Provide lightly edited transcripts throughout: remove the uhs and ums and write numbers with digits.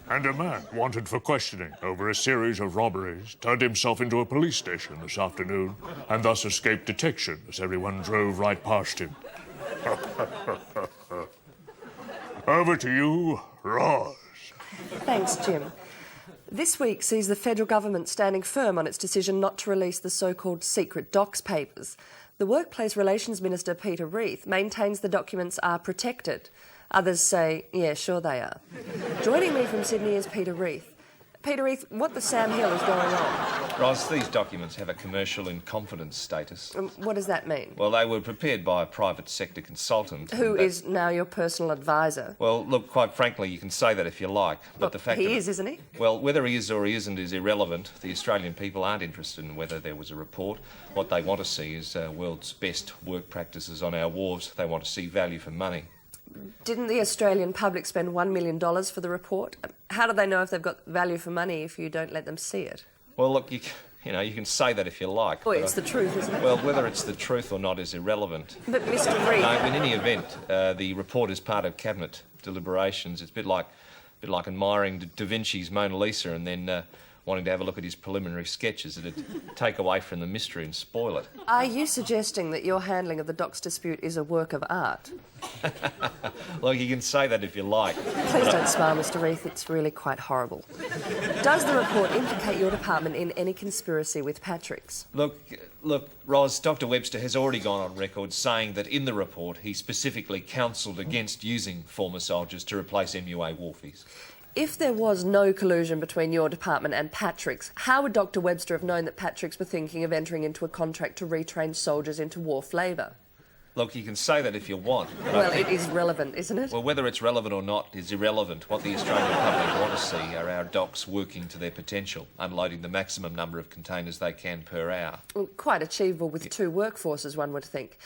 And a man wanted for questioning over a series of robberies turned himself into a police station this afternoon and thus escaped detection as everyone drove right past him. Over to you, Roz. Thanks, Jim. This week sees the federal government standing firm on its decision not to release the so-called secret docs papers. The Workplace Relations Minister, Peter Reith, maintains the documents are protected. Others say, yeah, sure they are. Joining me from Sydney is Peter Reith. Peter Reith, what the Sam Hill is going on? Roz, these documents have a commercial in confidence status. What does that mean? Well, they were prepared by a private sector consultant. Who is now your personal advisor? Well, look, quite frankly, you can say that if you like, but the fact he is, isn't he? Well, whether he is or he isn't is irrelevant. The Australian people aren't interested in whether there was a report. What they want to see is world's best work practices on our wharves. They want to see value for money. Didn't the Australian public spend $1 million for the report? How do they know if they've got value for money if you don't let them see it? Well, look, you can say that if you like. Well, it's the truth, isn't it? Well, whether it's the truth or not is irrelevant. But, Mr. Reith... No, in any event, the report is part of cabinet deliberations. It's a bit like admiring Da Vinci's Mona Lisa and then wanting to have a look at his preliminary sketches. It'd take away from the mystery and spoil it. Are you suggesting that your handling of the docs dispute is a work of art? Look, you can say that if you like. Please don't smile, Mr. Reith. It's really quite horrible. Does the report implicate your department in any conspiracy with Patrick's? Look, Roz, Dr Webster has already gone on record saying that in the report he specifically counselled against using former soldiers to replace MUA wharfies. If there was no collusion between your department and Patrick's, how would Dr Webster have known that Patrick's were thinking of entering into a contract to retrain soldiers into wharf labour? Look, you can say that if you want. Well, it is relevant, isn't it? Well, whether it's relevant or not is irrelevant. What the Australian public want to see are our docks working to their potential, unloading the maximum number of containers they can per hour. Well, quite achievable with two workforces, one would think.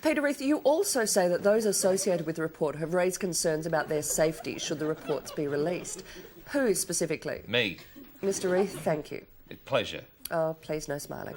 Peter Reith, you also say that those associated with the report have raised concerns about their safety should the reports be released. Who specifically? Me. Mr. Reith, thank you. Pleasure. Oh, please, no smiling.